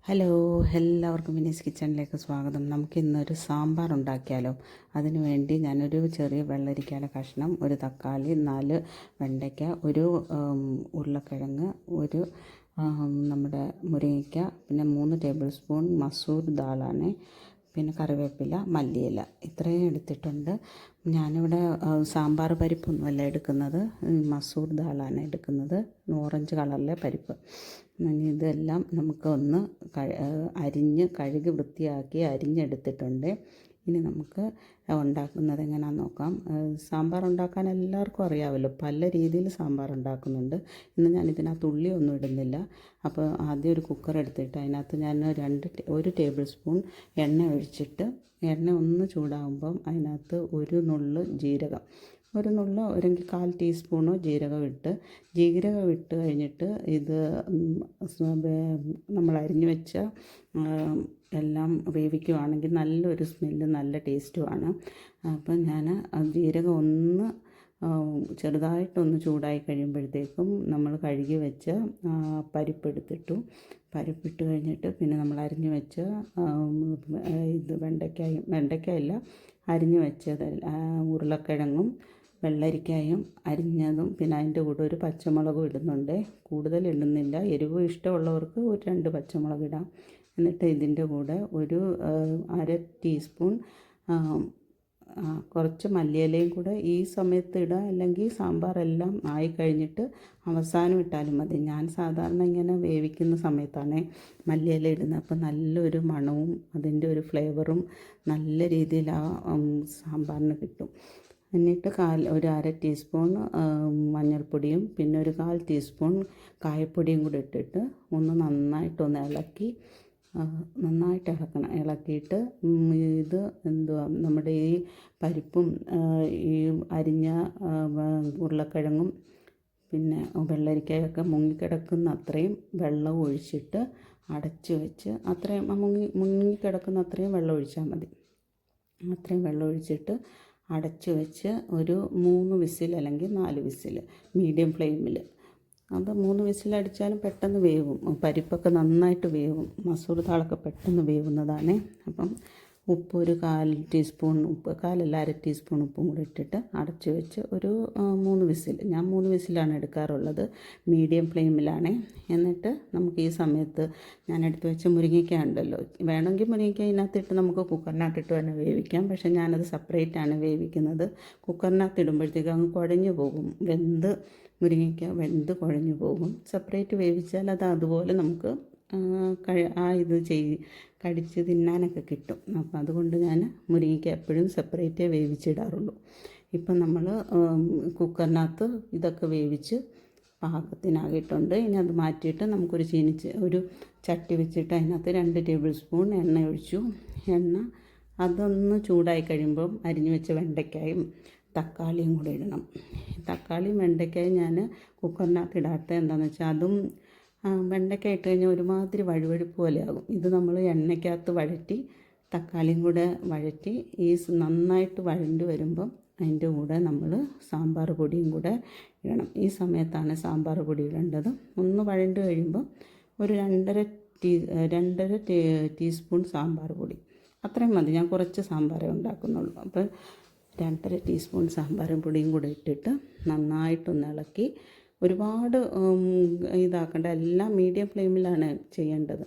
Hello, എല്ലാവർക്കും വിനീസ് കിച്ചണിലേക്ക് സ്വാഗതം. നമുക്കിന്നൊരു സാമ്പാർ ഉണ്ടാക്കിയാലോ. അതിനു വേണ്ടി ഞാനൊരു ചെറിയ വെള്ളരിക്കയുടെ കഷ്ണം, ഒരു തക്കാളി, 4 വെണ്ടയ്ക്ക, ഒരു ഉരുളക്കിഴങ്ങ്, ഒരു നമ്മുടെ മുരിങ്ങയ്ക്ക, പിന്നെ 3 ടേബിൾ സ്പൂൺ മസൂർ ദാളാണ്, പിന്നെ കറിവേപ്പില, മല്ലിയില, ഇത്രയും എടുത്തിട്ടുണ്ട്. ഞാനിവിടെ സാമ്പാർ പരിപ്പൊന്നുമല്ല എടുക്കുന്നത്, മസൂർ ദാളാണ് എടുക്കുന്നത്, ഓറഞ്ച് കളറിലെ പരിപ്പ്. ഇതെല്ലാം നമുക്ക് ഒന്ന് അരിഞ്ഞ് കഴുകി വൃത്തിയാക്കി അരിഞ്ഞെടുത്തിട്ടുണ്ട്. ഇനി നമുക്ക് ഉണ്ടാക്കുന്നത് എങ്ങനെയാണെന്ന് നോക്കാം. സാമ്പാർ ഉണ്ടാക്കാൻ എല്ലാവർക്കും അറിയാമല്ലോ, പല രീതിയിൽ സാമ്പാർ ഉണ്ടാക്കുന്നുണ്ട്. ഇന്ന് ഞാനിതിനകത്ത് ഉള്ളിയൊന്നും ഇടുന്നില്ല. അപ്പോൾ ആദ്യം ഒരു കുക്കർ എടുത്തിട്ട് അതിനകത്ത് ഞാൻ 1 ടേബിൾ സ്പൂൺ എണ്ണ ഒഴിച്ചിട്ട്, എണ്ണ ഒന്ന് ചൂടാകുമ്പം അതിനകത്ത് ഒരു നുള്ള് ജീരകം, ഒരു നുള്ളോ അല്ലെങ്കിൽ 1/4 ടീസ്പൂണോ ജീരകം ഇട്ട് കഴിഞ്ഞിട്ട് ഇത് നമ്മൾ അരിഞ്ഞു വെച്ച എല്ലാം വേവിക്കുകയാണെങ്കിൽ നല്ലൊരു സ്മെല്ല്, നല്ല ടേസ്റ്റുമാണ്. അപ്പം ഞാൻ ജീരകം ഒന്ന് ചെറുതായിട്ടൊന്ന് ചൂടായി കഴിയുമ്പോഴത്തേക്കും നമ്മൾ കഴുകി വെച്ച പരിപ്പിട്ട് കഴിഞ്ഞിട്ട് പിന്നെ നമ്മൾ അരിഞ്ഞു വെച്ച ഇത് വെണ്ടയ്ക്കായല്ല, അരിഞ്ഞു വെച്ചത് ഉരുളക്കിഴങ്ങും വെള്ളരിക്കായും അരിഞ്ഞതും, പിന്നെ അതിൻ്റെ കൂടെ ഒരു പച്ചമുളകും ഇടുന്നുണ്ട്. കൂടുതൽ ഇടുന്നില്ല, എരിവ് ഇഷ്ടമുള്ളവർക്ക് ഒരു 2 പച്ചമുളക് ഇടാം. എന്നിട്ട് ഇതിൻ്റെ കൂടെ ഒരു 1/2 ടീസ്പൂൺ കുറച്ച് മല്ലിയിലയും കൂടെ ഈ സമയത്ത് ഇടാം, അല്ലെങ്കിൽ സാമ്പാറെല്ലാം ആയി കഴിഞ്ഞിട്ട് അവസാനം ഇട്ടാലും മതി. ഞാൻ സാധാരണ ഇങ്ങനെ വേവിക്കുന്ന സമയത്താണ് മല്ലിയില ഇടുന്നത്. അപ്പം നല്ലൊരു മണവും അതിൻ്റെ ഒരു ഫ്ലേവറും നല്ല രീതിയിൽ ആ സാമ്പാറിന് കിട്ടും. എന്നിട്ട് ഒരു 1/2 ടീസ്പൂൺ മഞ്ഞൾപ്പൊടിയും പിന്നെ ഒരു 1/4 ടീസ്പൂൺ കായപ്പൊടിയും കൂടി ഇട്ടിട്ട് ഒന്ന് നന്നായിട്ടൊന്ന് നന്നായിട്ട് ഇളക്കിയിട്ട് ഇത് നമ്മുടെ ഈ പരിപ്പും ഈ അരിഞ്ഞ ഉരുളക്കിഴങ്ങും പിന്നെ വെള്ളരിക്കയൊക്കെ മുങ്ങിക്കിടക്കുന്ന അത്രയും വെള്ളം ഒഴിച്ചിട്ട് അടച്ച് വെച്ച്, അത്രയും മുങ്ങിക്കിടക്കുന്ന അത്രയും വെള്ളം ഒഴിച്ചാൽ മതി. അത്രയും വെള്ളം ഒഴിച്ചിട്ട് അടച്ച് വെച്ച് ഒരു 3 വിസിൽ അല്ലെങ്കിൽ 4 വിസിൽ മീഡിയം ഫ്ലെയിമിൽ. അപ്പോൾ 3 വിസിലടിച്ചാലും പെട്ടെന്ന് വേവും, പരിപ്പൊക്കെ നന്നായിട്ട് വേവും, മസൂർ ദാളൊക്കെ പെട്ടെന്ന് വേവുന്നതാണ്. അപ്പം ഉപ്പ് ഒരു 1/4 ടീസ്പൂൺ ഉപ്പ്, 1/4 ടീസ്പൂൺ ഉപ്പും കൂടി ഇട്ടിട്ട് അടച്ച് വെച്ച് ഒരു 3 വിസിൽ, ഞാൻ 3 വിസിലാണ് എടുക്കാറുള്ളത്, മീഡിയം ഫ്ലെയിമിലാണ്. എന്നിട്ട് നമുക്ക് ഈ സമയത്ത് ഞാൻ എടുത്ത് വെച്ച മുരിങ്ങയ്ക്ക ഉണ്ടല്ലോ, വേണമെങ്കിൽ മുരിങ്ങയ്ക്ക ഇതിനകത്തിട്ട് നമുക്ക് കുക്കറിനകത്തിട്ട് തന്നെ വേവിക്കാം. പക്ഷേ ഞാനത് സെപ്പറേറ്റാണ് വേവിക്കുന്നത്. കുക്കറിനകത്ത് ഇടുമ്പോഴത്തേക്ക് അങ്ങ് കുഴഞ്ഞു പോകും, മുരിങ്ങയ്ക്ക വെന്ത് കുഴഞ്ഞു പോകും. സെപ്പറേറ്റ് വേവിച്ചാൽ അത് അതുപോലെ നമുക്ക് കടിച്ച് തിന്നാനൊക്കെ കിട്ടും. അപ്പം അതുകൊണ്ട് ഞാൻ മുരിങ്ങയ്ക്ക എപ്പോഴും സെപ്പറേറ്റേ വേവിച്ചിടാറുള്ളൂ. ഇപ്പം നമ്മൾ കുക്കറിനകത്ത് ഇതൊക്കെ വേവിച്ച് പാകത്തിനാകിയിട്ടുണ്ട്. ഇനി അത് മാറ്റിയിട്ട് നമുക്കൊരു ഒരു ചട്ടി വെച്ചിട്ട് അതിനകത്ത് 2 ടേബിൾ സ്പൂൺ എണ്ണ ഒഴിച്ചു. അതൊന്ന് ചൂടായി കഴിയുമ്പം അരിഞ്ഞു വെച്ച വെണ്ടയ്ക്കായും തക്കാളിയും കൂടെ ഇടണം. തക്കാളിയും വെണ്ടയ്ക്കായും ഞാൻ കുക്കറിനകത്ത് ഇടാത്ത എന്താണെന്ന് വെച്ചാൽ അതും വെണ്ടയ്ക്ക ഇട്ട് കഴിഞ്ഞാൽ ഒരുമാതിരി വഴുവഴുപ്പ് പോലെയാകും. ഇത് നമ്മൾ എണ്ണയ്ക്കകത്ത് വഴറ്റി തക്കാളിയും കൂടെ വഴറ്റി നന്നായിട്ട് വഴണ്ട് വരുമ്പം അതിൻ്റെ കൂടെ നമ്മൾ സാമ്പാർ പൊടിയും കൂടെ ഇടണം. ഈ സമയത്താണ് സാമ്പാർ പൊടി ഇടേണ്ടത്. ഒന്ന് വഴണ്ട് കഴിയുമ്പോൾ ഒരു 2.5 ടീസ്പൂൺ സാമ്പാർ പൊടി, അത്രയും മതി. ഞാൻ കുറച്ച് സാമ്പാറേ ഉണ്ടാക്കുന്നുള്ളൂ. അപ്പോൾ 2.5 ടീസ്പൂൺ സാമ്പാർ പൊടിയും കൂടെ ഇട്ടിട്ട് നന്നായിട്ടൊന്ന് ഇളക്കി, ഒരുപാട് ഇതാക്കേണ്ട, എല്ലാം മീഡിയം ഫ്ലെയിമിലാണ് ചെയ്യേണ്ടത്.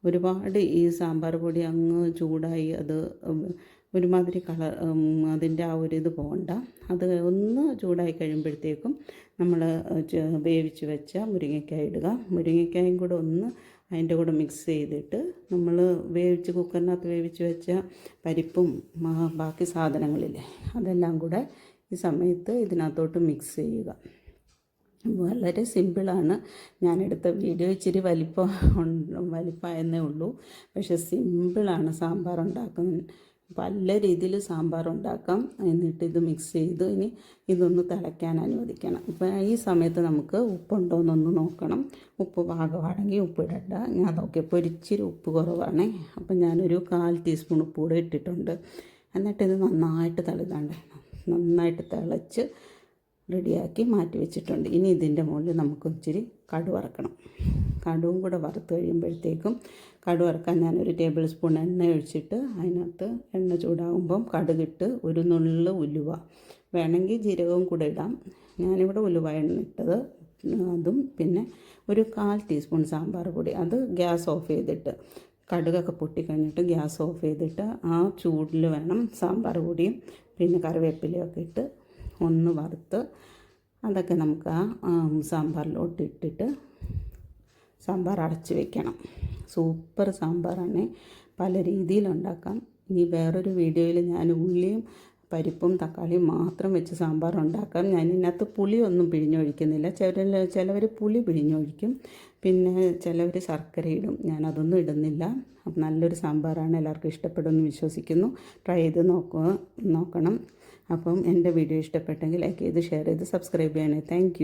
ഒരുപാട് ഈ സാമ്പാർ പൊടി അങ്ങ് ചൂടായി അത് ഒരുമാതിരി അതിൻ്റെ ആ ഒരു ഇത് പോകണ്ട. അത് ഒന്ന് ചൂടായി കഴിയുമ്പോഴത്തേക്കും നമ്മൾ വേവിച്ച് വെച്ച മുരിങ്ങയ്ക്കായ ഇടുക. മുരിങ്ങയ്ക്കായും കൂടെ ഒന്ന് അതിൻ്റെ കൂടെ മിക്സ് ചെയ്തിട്ട് നമ്മൾ കുക്കറിനകത്ത് വേവിച്ച് വെച്ച പരിപ്പും ബാക്കി സാധനങ്ങളില്ലേ അതെല്ലാം കൂടെ ഈ സമയത്ത് ഇതിനകത്തോട്ട് മിക്സ് ചെയ്യുക. വളരെ സിമ്പിളാണ്. ഞാനെടുത്ത വീഡിയോ ഇച്ചിരി വലിപ്പമായെന്നേ ഉള്ളൂ, പക്ഷേ സിമ്പിളാണ് സാമ്പാർ ഉണ്ടാക്കുന്നത്. പല രീതിയിൽ സാമ്പാർ ഉണ്ടാക്കാം. എന്നിട്ട് ഇത് മിക്സ് ചെയ്ത് ഇനി ഇതൊന്ന് തിളയ്ക്കാൻ അനുവദിക്കണം. ഇപ്പം ഈ സമയത്ത് നമുക്ക് ഉപ്പുണ്ടോ എന്നൊന്ന് നോക്കണം. ഉപ്പ് പാകമാണെങ്കിൽ ഉപ്പിടണ്ട. ഞാൻ നോക്കിയപ്പോൾ ഒരിച്ചിരി ഉപ്പ് കുറവാണ്. അപ്പം ഞാനൊരു 1/4 ടീസ്പൂൺ ഉപ്പ് കൂടെ ഇട്ടിട്ടുണ്ട്. എന്നിട്ടിത് നന്നായിട്ട് തിളച്ച് റെഡിയാക്കി മാറ്റി വെച്ചിട്ടുണ്ട്. ഇനി ഇതിൻ്റെ മുകളിൽ നമുക്ക് ഇച്ചിരി കടുക് വറക്കണം. കടുവും കൂടെ വറുത്ത് കഴിയുമ്പോഴത്തേക്കും കടുക് വറുക്കാൻ ഞാനൊരു ടേബിൾ സ്പൂൺ എണ്ണ ഒഴിച്ചിട്ട് അതിനകത്ത് എണ്ണ ചൂടാകുമ്പം കടുകിട്ട് ഒരു നുള്ള് ഉലുവ, വേണമെങ്കിൽ ജീരകവും കൂടെ ഇടാം. ഞാനിവിടെ ഉലുവയാണ് ഇട്ടത്. അതും പിന്നെ ഒരു 1/4 ടീസ്പൂൺ സാമ്പാർ പൊടി. അത് ഗ്യാസ് ഓഫ് ചെയ്തിട്ട്, കടുകൊക്കെ പൊട്ടിക്കഴിഞ്ഞിട്ട് ഗ്യാസ് ഓഫ് ചെയ്തിട്ട് ആ ചൂടിൽ വേണം സാമ്പാർ പൊടിയും പിന്നെ കറിവേപ്പിലയൊക്കെ ഇട്ട് ഒന്ന് വറുത്ത് അതൊക്കെ നമുക്ക് ആ സാമ്പാറിലോട്ട് ഇട്ടിട്ട് സാമ്പാർ അടച്ച് വെക്കണം. സൂപ്പർ സാമ്പാറാണ്. പല രീതിയിലുണ്ടാക്കാം. ഇനി വേറൊരു വീഡിയോയിൽ ഞാൻ ഉള്ളിയും പരിപ്പും തക്കാളിയും മാത്രം വെച്ച് സാമ്പാർ ഉണ്ടാക്കാം. ഞാൻ ഇതിനകത്ത് പുളിയൊന്നും പിഴിഞ്ഞൊഴിക്കുന്നില്ല. ചിലവർ പുളി പിഴിഞ്ഞൊഴിക്കും, പിന്നെ ചിലവർ ശർക്കര ഇടും. ഞാനതൊന്നും ഇടുന്നില്ല. അപ്പം നല്ലൊരു സാമ്പാറാണ്, എല്ലാവർക്കും ഇഷ്ടപ്പെടുമെന്ന് വിശ്വസിക്കുന്നു. ട്രൈ ചെയ്ത് നോക്കണം. അപ്പം എൻ്റെ വീഡിയോ ഇഷ്ടപ്പെട്ടെങ്കിൽ ലൈക്ക് ചെയ്ത് ഷെയർ ചെയ്ത് സബ്സ്ക്രൈബ് ചെയ്യണേ. താങ്ക്